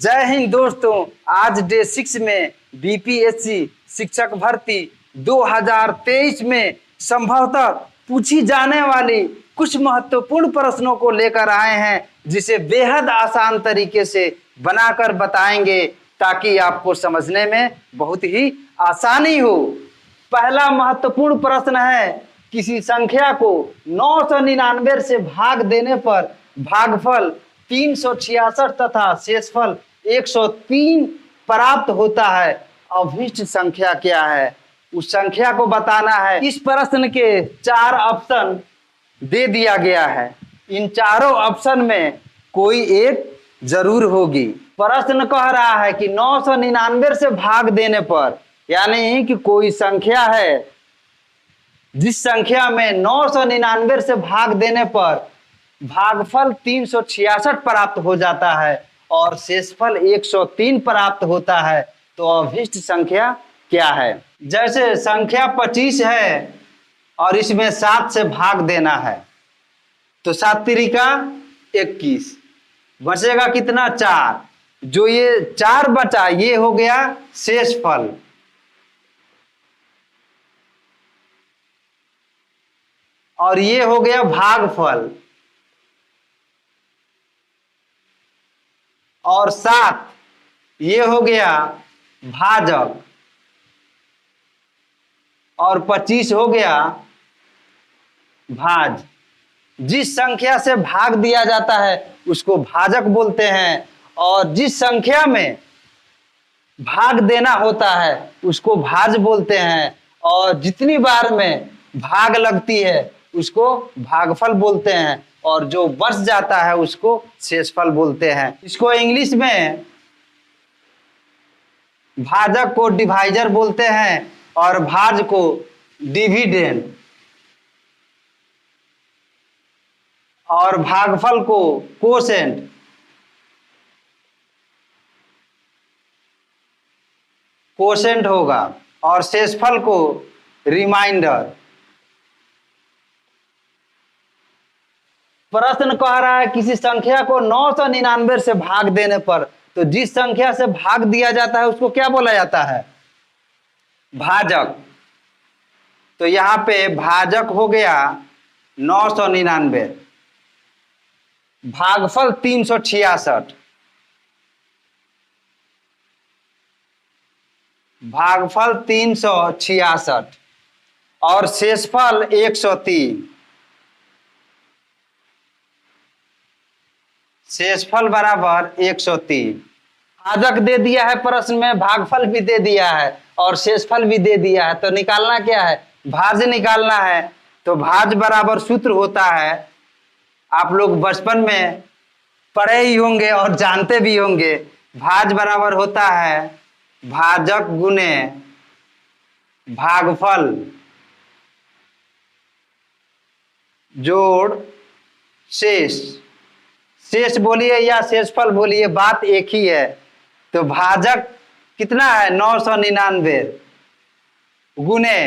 जय हिंद दोस्तों। आज डे 6 में बीपीएससी शिक्षक भर्ती 2023 में संभवतः पूछी जाने वाली कुछ महत्वपूर्ण प्रश्नों को लेकर आए हैं, जिसे बेहद आसान तरीके से बनाकर बताएंगे ताकि आपको समझने में बहुत ही आसानी हो। पहला महत्वपूर्ण प्रश्न है, किसी संख्या को 999 से भाग देने पर भागफल 366 तथा शेषफल 103 प्राप्त होता है। अभिष्ट संख्या क्या है, उस संख्या को बताना है। इस प्रश्न के 4 ऑप्शन दे दिया गया है। इन चारों ऑप्शन में कोई एक जरूर होगी। प्रश्न कह रहा है कि 999 से भाग देने पर, यानी कि कोई संख्या है जिस संख्या में 999 से भाग देने पर भागफल 366 प्राप्त हो जाता है और शेषफल 103 प्राप्त होता है, तो अभिष्ट संख्या क्या है। जैसे संख्या 25 है और इसमें 7 से भाग देना है, तो 7 तिरिका 21, बचेगा कितना 4। जो ये 4 बचा ये हो गया शेषफल। और ये हो गया भागफल। और 7 ये हो गया भाजक। और 25 हो गया भाज। जिस संख्या से भाग दिया जाता है उसको भाजक बोलते हैं, और जिस संख्या में भाग देना होता है उसको भाज बोलते हैं, और जितनी बार में भाग लगती है उसको भागफल बोलते हैं, और जो बच जाता है उसको शेषफल बोलते हैं। इसको इंग्लिश में भाजक को डिवाइजर बोलते हैं और भाज को डिविडेंड, और भागफल को कोसेंट। कोसेंट होगा, और शेषफल को रिमाइंडर। प्रश्न कह रहा है किसी संख्या को 999 से भाग देने पर, तो जिस संख्या से भाग दिया जाता है उसको क्या बोला जाता है, भाजक। तो यहां पे भाजक हो गया 999, भागफल 366, भागफल 366 और शेषफल 103। शेषफल बराबर 103। भाजक दे दिया है प्रश्न में, भागफल भी दे दिया है और शेषफल भी दे दिया है, तो निकालना क्या है, भाज निकालना है। तो भाज बराबर सूत्र होता है, आप लोग बचपन में पढ़े ही होंगे और जानते भी होंगे। भाज बराबर होता है भाजक गुने भागफल जोड़ शेष। शेष बोलिए या शेषफल बोलिए, बात एक ही है। तो भाजक कितना है 999 गुने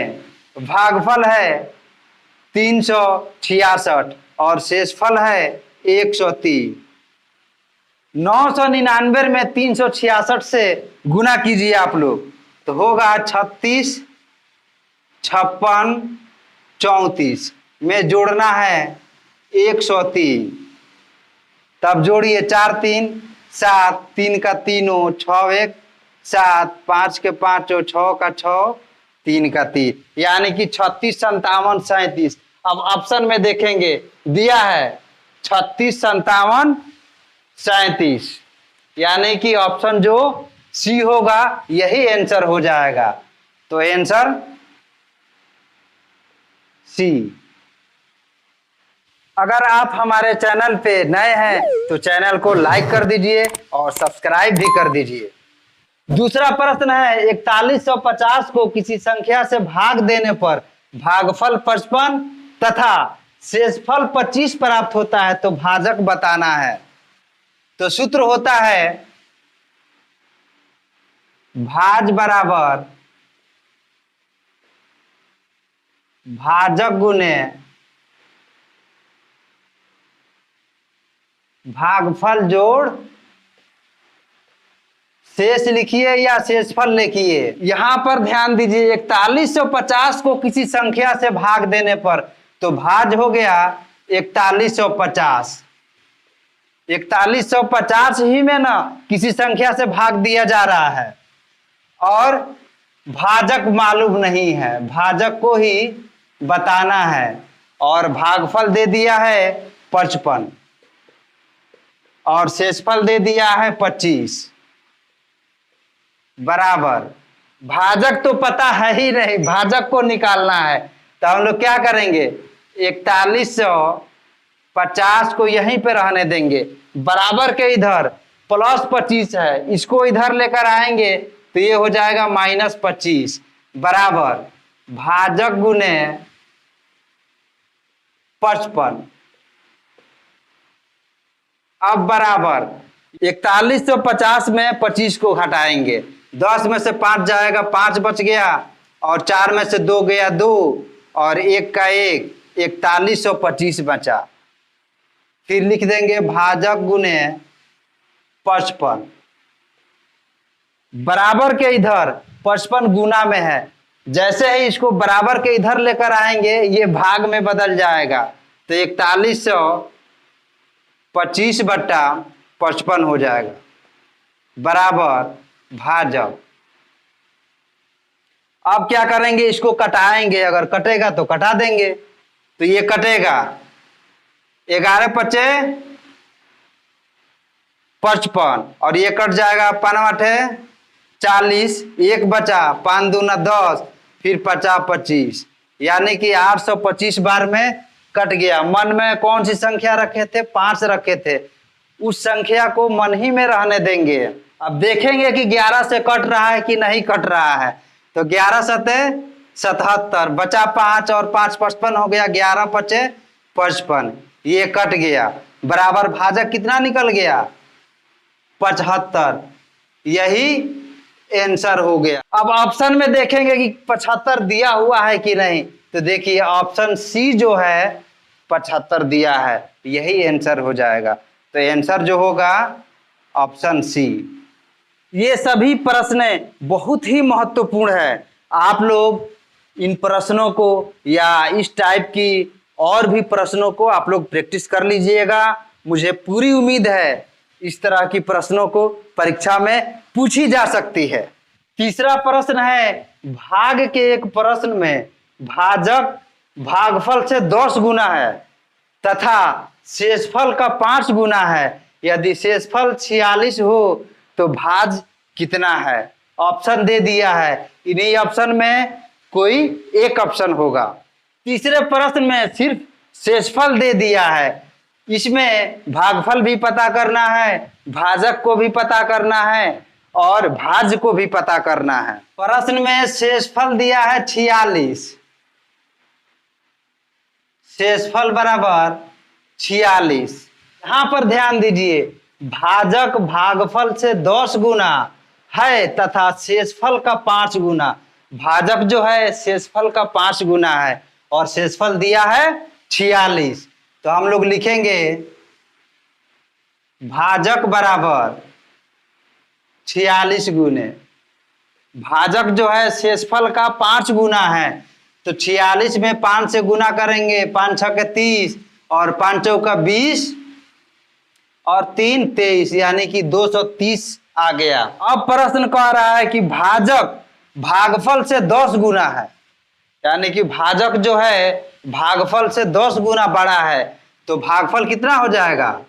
भागफल है 366 और शेषफल है 103। 999 में 366 से गुना कीजिए आप लोग, तो होगा 36, 56, 34 में जोड़ना है 103। तब जोड़िए 4 3 7, 3 का 3, 6 1 7, 5 के 5, 6 का 6, 3 का 3, यानी कि 36, 57, 37। अब ऑप्शन में देखेंगे दिया है 36, 57, 37, यानी कि ऑप्शन जो सी होगा यही आंसर हो जाएगा। तो आंसर सी। अगर आप हमारे चैनल पे नए हैं तो चैनल को लाइक कर दीजिए और सब्सक्राइब भी कर दीजिए। दूसरा प्रश्न है, 4150 को किसी संख्या से भाग देने पर भागफल 55 तथा शेषफल 25 प्राप्त होता है, तो भाजक बताना है। तो सूत्र होता है भाज बराबर भाजक गुने भागफल जोड़ शेष लिखिए या शेषफल लिखिए। यहाँ पर ध्यान दीजिए, 4150 को किसी संख्या से भाग देने पर तो भाज हो गया 4150। 4150 ही में ना किसी संख्या से भाग दिया जा रहा है और भाजक मालूम नहीं है, भाजक को ही बताना है और भागफल दे दिया है 55 और शेषफल दे दिया है 25 बराबर। भाजक तो पता है ही नहीं, भाजक को निकालना है। तो हम लोग क्या करेंगे, 4150 को यहीं पे रहने देंगे, बराबर के इधर प्लस 25 है, इसको इधर लेकर आएंगे तो ये हो जाएगा -25 बराबर भाजक गुने 55। अब बराबर 4150 में 25 को घटाएंगे, 10 में से 5 जाएगा, 5 बच गया और 4 में से 2 गया 2 और 1 का 1, 4125 बचा। फिर लिख देंगे भाजक गुने 55 बराबर के इधर 55 गुना में है, जैसे ही इसको बराबर के इधर लेकर आएंगे ये भाग में बदल जाएगा तो 4125 बट्टा 55 हो जाएगा बराबर भाजक। अब क्या करेंगे, इसको कटाएंगे, अगर कटेगा तो कटा देंगे, तो ये कटेगा 11 पचे 55 और ये कट जाएगा 5 है 40, 1 बचा, 5 दूना 10, फिर 50 25, यानी कि 825 बार में कट गया। मन में कौन सी संख्या रखे थे, 5 रखे थे, उस संख्या को मन ही में रहने देंगे। अब देखेंगे कि 11 से कट रहा है कि नहीं कट रहा है, तो 11 सते 77 बचा 5 और 5 55 हो गया, 11 पचे 55, ये कट गया बराबर भाजक कितना निकल गया 75। यही आंसर हो गया। अब ऑप्शन में देखेंगे कि 75 दिया हुआ है कि नहीं, तो देखिए ऑप्शन सी जो है 75 दिया है, यही आंसर हो जाएगा। तो आंसर जो होगा ऑप्शन सी। ये सभी प्रश्न बहुत ही महत्वपूर्ण है, आप लोग इन प्रश्नों को या इस टाइप की और भी प्रश्नों को आप लोग प्रैक्टिस कर लीजिएगा। मुझे पूरी उम्मीद है इस तरह की प्रश्नों को परीक्षा में पूछी जा सकती है। तीसरा प्रश्न है, भाग के एक प्रश्न में भाजक भागफल से 10 गुना है तथा शेषफल का 5 गुना है। यदि शेषफल 46 हो तो भाज कितना है। ऑप्शन दे दिया है, इन्हीं ऑप्शन में कोई एक ऑप्शन होगा। तीसरे प्रश्न में सिर्फ शेषफल दे दिया है, इसमें भागफल भी पता करना है, भाजक को भी पता करना है और भाज को भी पता करना है। प्रश्न में शेषफल दिया है 46, शेषफल बराबर 46। यहां पर ध्यान दीजिए, भाजक भागफल से 10 गुना है तथा शेषफल का 5 गुना। भाजक जो है शेषफल का 5 गुना है और शेषफल दिया है 46। तो हम लोग लिखेंगे भाजक बराबर 46 गुने, भाजक जो है शेषफल का 5 गुना है तो 46 में 5 से गुना करेंगे, 5 छके 30 और 5 चौका 20 और 3 23, यानी कि 230 आ गया। अब प्रश्न कह रहा है कि भाजक भागफल से 10 गुना है, यानी कि भाजक जो है भागफल से 10 गुना बड़ा है, तो भागफल कितना हो जाएगा।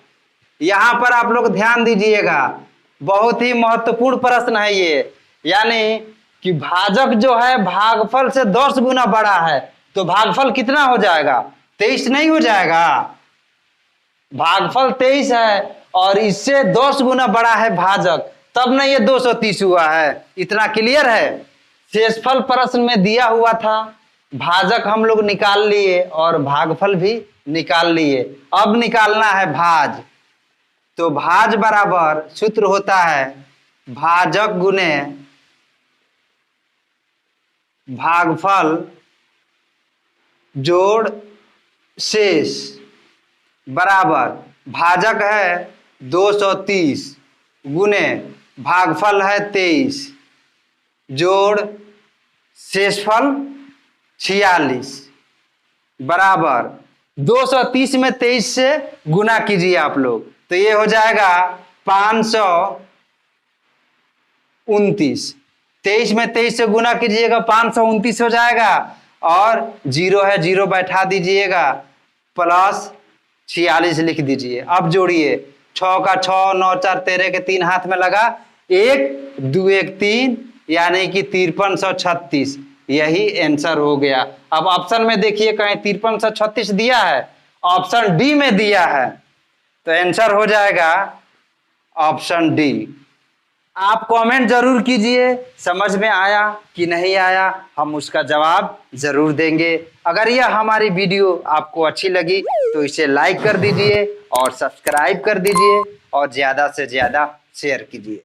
यहां पर आप लोग ध्यान दीजिएगा, बहुत ही महत्वपूर्ण प्रश्न है ये। यानी कि भाजक जो है भागफल से 10 गुना बड़ा है तो भागफल कितना हो जाएगा, 23 नहीं हो जाएगा। भागफल 23 है और इससे 10 गुना बड़ा है भाजक, तब ना ये 230 हुआ है। इतना क्लियर है। शेषफल प्रश्न में दिया हुआ था, भाजक हम लोग निकाल लिए और भागफल भी निकाल लिए। अब निकालना है भाज, तो भाज बराबर सूत्र होता है भाजक गुने भागफल जोड़ शेष बराबर भाजक है 230 गुने भागफल है 23 जोड़ शेषफल 46 बराबर 230 में 23 से गुना कीजिए आप लोग, तो ये हो जाएगा 529। 23 में 23 से गुना कीजिएगा 529 हो जाएगा, और जीरो है जीरो बैठा दीजिएगा, प्लस 46 लिख दीजिए। अब जोड़िए, 6 का 6, 9 4 13 के 3 हाथ में लगा, 1 2 1 3 यानी कि 5336, यही आंसर हो गया। अब ऑप्शन में देखिए कहीं 5336 दिया है, ऑप्शन डी में दिया है, तो आंसर हो जाएगा ऑप्शन डी। आप कमेंट जरूर कीजिए समझ में आया कि नहीं आया, हम उसका जवाब जरूर देंगे। अगर यह हमारी वीडियो आपको अच्छी लगी तो इसे लाइक कर दीजिए और सब्सक्राइब कर दीजिए और ज्यादा से ज्यादा शेयर कीजिए।